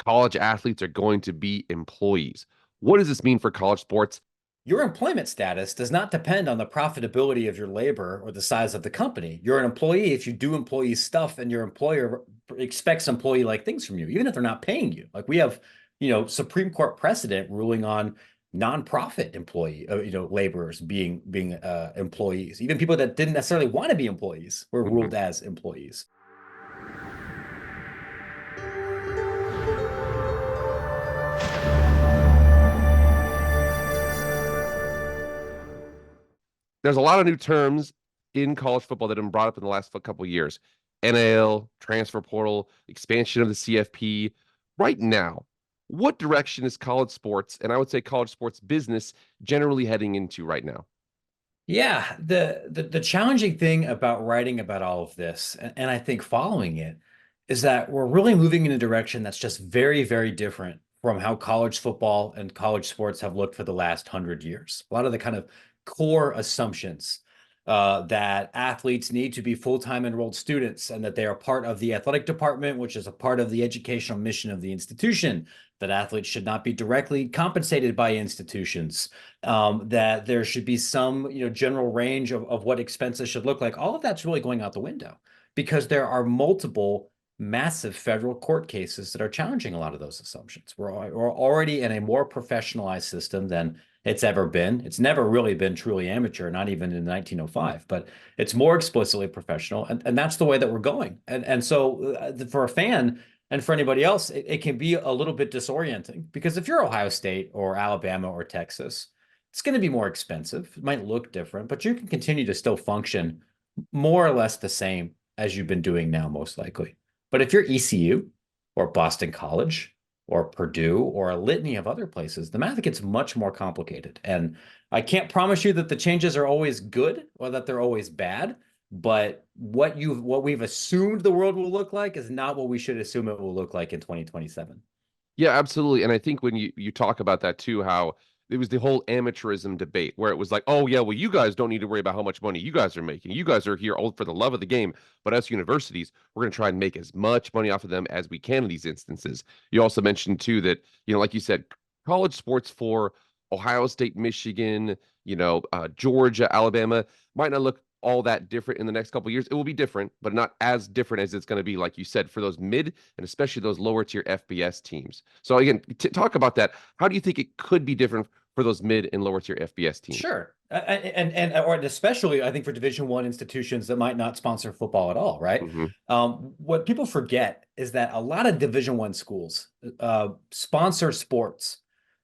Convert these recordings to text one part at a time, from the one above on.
college athletes are going to be employees. What does this mean for college sports? Your employment status does not depend on the profitability of your labor or the size of the company. You're an employee if you do employee stuff and your employer expects employee-like things from you, even if they're not paying you. Like we have, Supreme Court precedent ruling on nonprofit employee, laborers being employees. Even people that didn't necessarily want to be employees were Mhm. ruled as employees. There's a lot of new terms in college football that have been brought up in the last couple of years. NIL, transfer portal, expansion of the CFP. Right now, what direction is college sports, and I would say college sports business, generally heading into right now? Yeah, the challenging thing about writing about all of this, and I think following it, is that we're really moving in a direction that's just very, very different from how college football and college sports have looked for the last 100 years. A lot of the kind of core assumptions that athletes need to be full-time enrolled students and that they are part of the athletic department, which is a part of the educational mission of the institution, that athletes should not be directly compensated by institutions, that there should be some general range of what expenses should look like. All of that's really going out the window because there are multiple massive federal court cases that are challenging a lot of those assumptions. We're already in a more professionalized system than it's ever been. It's never really been truly amateur, not even in 1905, but it's more explicitly professional. And that's the way that we're going. And so for a fan, and for anybody else, it can be a little bit disorienting because if you're Ohio State or Alabama or Texas, it's going to be more expensive. It might look different, but you can continue to still function more or less the same as you've been doing now, most likely. But if you're ECU or Boston College or Purdue or a litany of other places, the math gets much more complicated. And I can't promise you that the changes are always good or that they're always bad, but what we've assumed the world will look like is not what we should assume it will look like in 2027. Yeah, absolutely. And I think when you talk about that too, how it was the whole amateurism debate where it was like, oh yeah, well, you guys don't need to worry about how much money you guys are making. You guys are here all for the love of the game. But as universities, we're going to try and make as much money off of them as we can in these instances. You also mentioned too that, like you said, college sports for Ohio State, Michigan, Georgia, Alabama might not look all that different in the next couple of years. It will be different, but not as different as it's going to be, like you said, for those mid and especially those lower tier FBS teams. So again, talk about that. How do you think it could be different for those mid and lower tier FBS teams? Sure. Or especially I think for Division I institutions that might not sponsor football at all, right? Hmm. What people forget is that a lot of Division I schools sponsor sports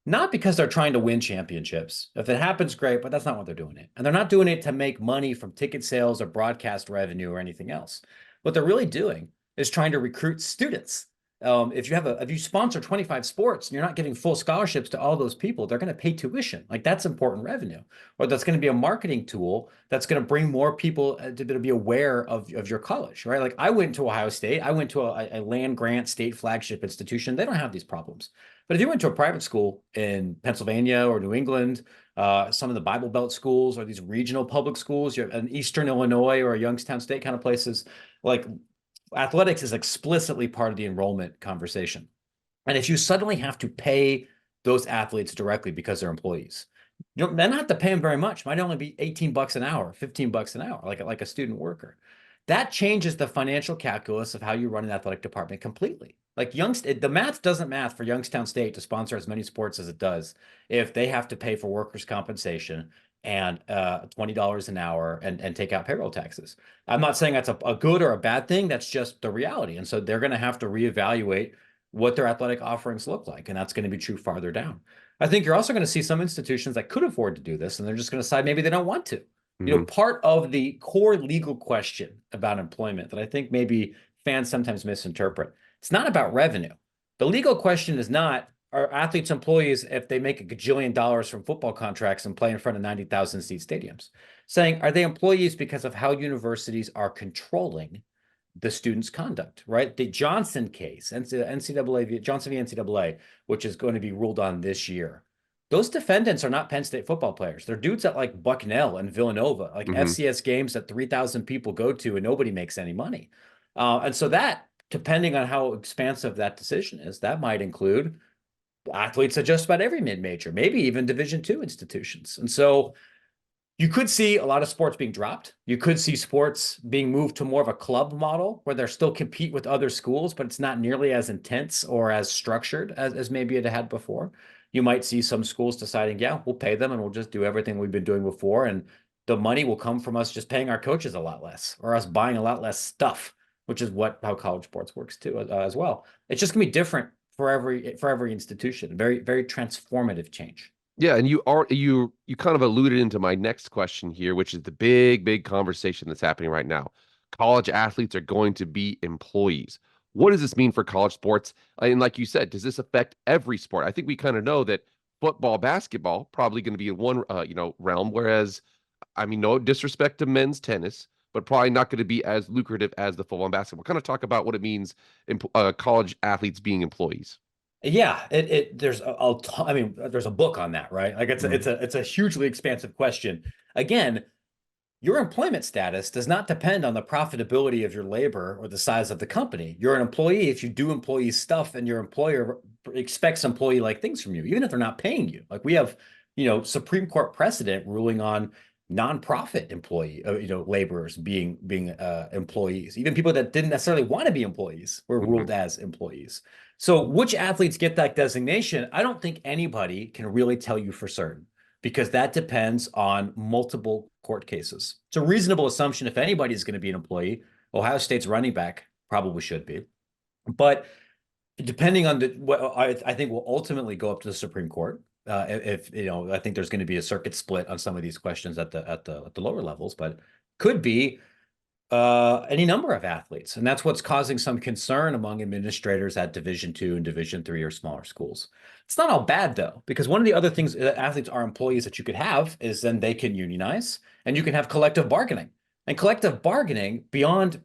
not because they're trying to win championships. If it happens, great, but that's not what they're doing it. And they're not doing it to make money from ticket sales or broadcast revenue or anything else. What they're really doing is trying to recruit students. If you sponsor 25 sports and you're not giving full scholarships to all those people, they're going to pay tuition. Like that's important revenue. Or that's going to be a marketing tool that's going to bring more people to be aware of your college, right? Like I went to Ohio State. I went to a land grant state flagship institution. They don't have these problems. But if you went to a private school in Pennsylvania or New England, some of the Bible Belt schools or these regional public schools, you're in Eastern Illinois or Youngstown State kind of places, like athletics is explicitly part of the enrollment conversation. And if you suddenly have to pay those athletes directly because they're employees, you don't then have to pay them very much. It might only be 18 bucks an hour, 15 bucks an hour, like a student worker. That changes the financial calculus of how you run an athletic department completely. Like the math doesn't math for Youngstown State to sponsor as many sports as it does if they have to pay for workers' compensation and $20 an hour and take out payroll taxes. I'm not saying that's a good or a bad thing. That's just the reality. And so they're going to have to reevaluate what their athletic offerings look like. And that's going to be true farther down. I think you're also going to see some institutions that could afford to do this, and they're just going to decide maybe they don't want to. Hmm. Part of the core legal question about employment that I think maybe fans sometimes misinterpret, it's not about revenue. The legal question is not, are athletes employees if they make a gajillion dollars from football contracts and play in front of 90,000 seat stadiums? Saying, are they employees because of how universities are controlling the students' conduct, right? The Johnson case, NCAA, Johnson v. NCAA, which is going to be ruled on this year. Those defendants are not Penn State football players. They're dudes at like Bucknell and Villanova, like Hmm. FCS games that 3,000 people go to and nobody makes any money. And so that depending on how expansive that decision is, that might include athletes at just about every mid-major, maybe even Division II institutions. And so you could see a lot of sports being dropped. You could see sports being moved to more of a club model where they're still compete with other schools, but it's not nearly as intense or as structured as maybe it had before. You might see some schools deciding, yeah, we'll pay them and we'll just do everything we've been doing before. And the money will come from us just paying our coaches a lot less or us buying a lot less stuff, which is how college sports works too, as well. It's just gonna be different for every institution. Very, very transformative change. Yeah, and you kind of alluded into my next question here, which is the big conversation that's happening right now. College athletes are going to be employees. What does this mean for college sports? And like you said, does this affect every sport? I think we kind of know that football, basketball, probably going to be in one realm, whereas I mean, no disrespect to men's tennis, but probably not going to be as lucrative as the football and basketball. Kind of talk about what it means in college athletes being employees. Yeah, there's I mean, there's a book on that, right? Like it's a hugely expansive question. Again, your employment status does not depend on the profitability of your labor or the size of the company. You're an employee if you do employee stuff and your employer expects employee-like things from you, even if they're not paying you. Like we have, Supreme Court precedent ruling on nonprofit employee, laborers being employees. Even people that didn't necessarily want to be employees were Mhm. ruled as employees. So which athletes get that designation? I don't think anybody can really tell you for certain because that depends on multiple court cases. It's a reasonable assumption if anybody is going to be an employee, Ohio State's running back probably should be. But depending on what I think will ultimately go up to the Supreme Court. If I think there's going to be a circuit split on some of these questions at the lower levels, but could be any number of athletes, and that's what's causing some concern among administrators at Division II and Division III or smaller schools. It's not all bad though, because one of the other things that athletes are employees that you could have is then they can unionize and you can have collective bargaining. And collective bargaining, beyond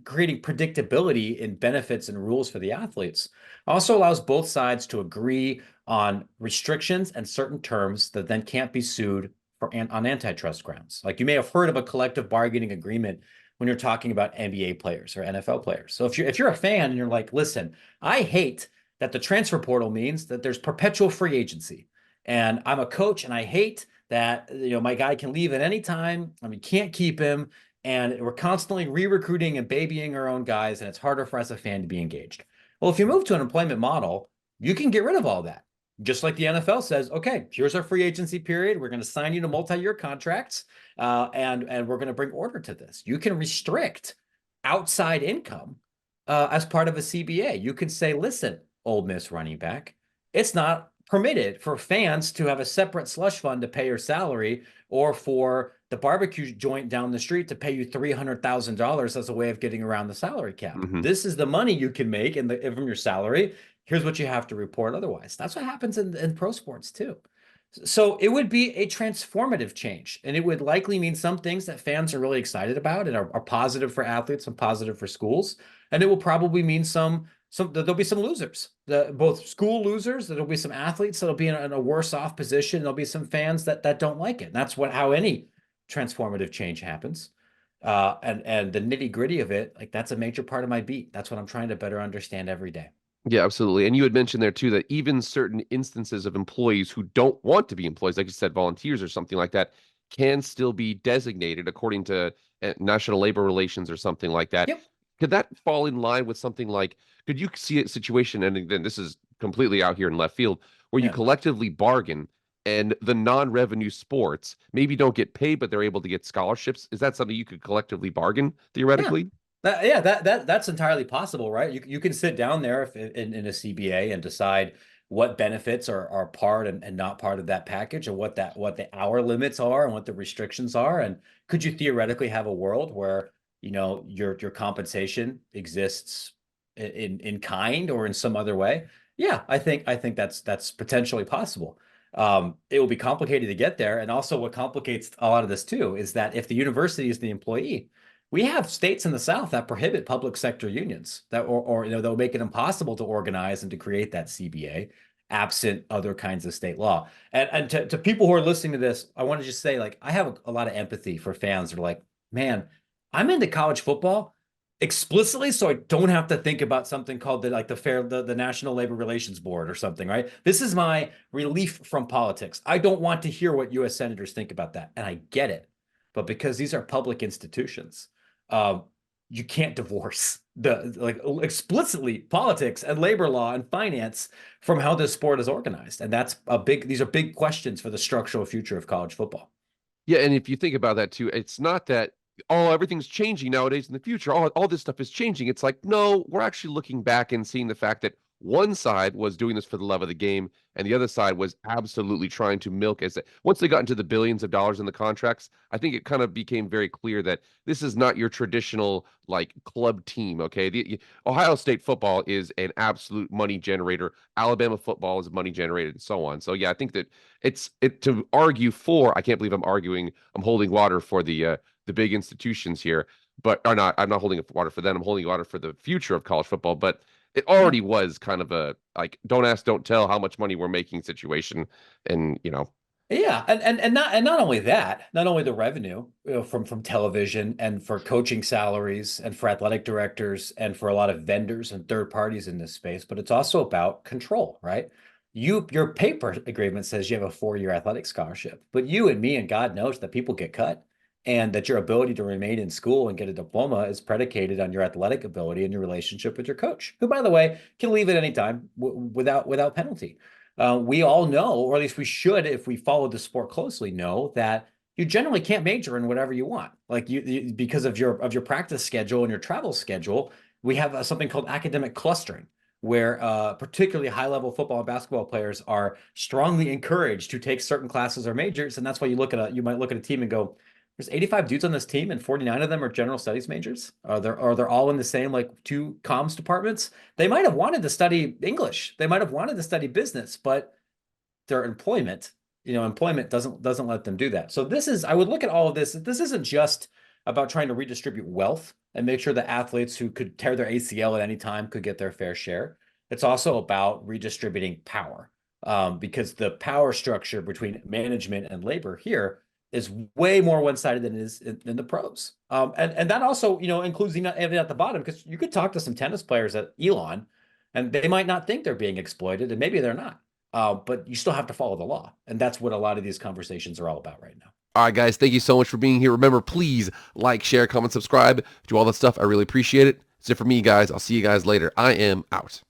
creating predictability in benefits and rules for the athletes, also allows both sides to agree on restrictions and certain terms that then can't be sued on antitrust grounds. Like you may have heard of a collective bargaining agreement when you're talking about NBA players or NFL players. So if you're a fan and you're like, listen, I hate that the transfer portal means that there's perpetual free agency, and I'm a coach and I hate that my guy can leave at any time. I mean, can't keep him, and we're constantly re-recruiting and babying our own guys, and it's harder for us as a fan to be engaged. Well, if you move to an employment model, you can get rid of all that. Just like the NFL says, okay, here's our free agency period. We're going to sign you to multi-year contracts, and we're going to bring order to this. You can restrict outside income as part of a CBA. You can say, listen, Ole Miss running back, it's not permitted for fans to have a separate slush fund to pay your salary, or for the barbecue joint down the street to pay you $300,000 as a way of getting around the salary cap. Mhm. This is the money you can make from your salary. Here's what you have to report otherwise. That's what happens in pro sports too. So it would be a transformative change, and it would likely mean some things that fans are really excited about and are positive for athletes and positive for schools. And it will probably mean there'll be some losers, both school losers. There'll be some athletes that'll be in a worse off position. There'll be some fans that don't like it. And that's how any transformative change happens. And the nitty gritty of it, like that's a major part of my beat. That's what I'm trying to better understand every day. Yeah, absolutely. And you had mentioned there too that even certain instances of employees who don't want to be employees, like you said, volunteers or something like that, can still be designated according to National Labor Relations or something like that. Yep. Could that fall in line with something like, could you see a situation, and again, this is completely out here in left field, where you Yeah. collectively bargain and the non-revenue sports maybe don't get paid, but they're able to get scholarships? Is that something you could collectively bargain Yeah. theoretically? That's entirely possible, right? You can sit down there in a CBA and decide what benefits are part and not part of that package, and what the hour limits are and what the restrictions are. And could you theoretically have a world where your compensation exists in kind or in some other way? Yeah, I think that's potentially possible. It will be complicated to get there, and also what complicates a lot of this too is that if the university is the employee, we have states in the South that prohibit public sector unions or they'll make it impossible to organize and to create that CBA absent other kinds of state law. And to people who are listening to this, I want to just say, like, I have a lot of empathy for fans who are like, man, I'm into college football, explicitly, so I don't have to think about something called the National Labor Relations Board or something, right? This is my relief from politics. I don't want to hear what U.S. senators think about that, and I get it. But because these are public institutions, um, you can't divorce the like explicitly politics and labor law and finance from how this sport is organized, and these are big questions for the structural future of college football. Yeah, and if you think about that too, it's not that oh everything's changing nowadays in the future. All this stuff is changing. It's like no, we're actually looking back and seeing the fact that one side was doing this for the love of the game, and the other side was absolutely trying to milk as once they got into the billions of dollars in the contracts, I think it kind of became very clear that this is not your traditional like club team. Okay, Ohio State football is an absolute money generator. Alabama football is a money generator, and so on. So yeah, I think that it to argue for. I can't believe I'm arguing. I'm holding water for the big institutions here, but are not. I'm not holding water for them. I'm holding water for the future of college football. But it Yeah. already was kind of a like don't ask, don't tell how much money we're making situation, and Yeah, and not only that, not only the revenue, from television and for coaching salaries and for athletic directors and for a lot of vendors and third parties in this space, but it's also about control, right? Your paper agreement says you have a 4-year athletic scholarship, but you and me and God knows that people get cut and that your ability to remain in school and get a diploma is predicated on your athletic ability and your relationship with your coach, who, by the way, can leave at any time without penalty. We all know, or at least we should, if we follow the sport closely, know that you generally can't major in whatever you want. Like because of your practice schedule and your travel schedule, we have something called academic clustering, where particularly high-level football and basketball players are strongly encouraged to take certain classes or majors, and that's why you might look at a team and go, there's 85 dudes on this team, and 49 of them are general studies majors. They're all in the same like two comms departments. They might have wanted to study English. They might have wanted to study business, but their employment doesn't let them do that. So I would look at all of this. This isn't just about trying to redistribute wealth and make sure that athletes who could tear their ACL at any time could get their fair share. It's also about redistributing power, because the power structure between management and labor here is way more one-sided than it is in the pros. And that also, includes even at the bottom, because you could talk to some tennis players at Elon, and they might not think they're being exploited, and maybe they're not. But you still have to follow the law, and that's what a lot of these conversations are all about right now. all right, guys, thank you so much for being here. Remember, please like, share, comment, subscribe, do all that stuff. I really appreciate it. That's it for me, guys. I'll see you guys later. I am out.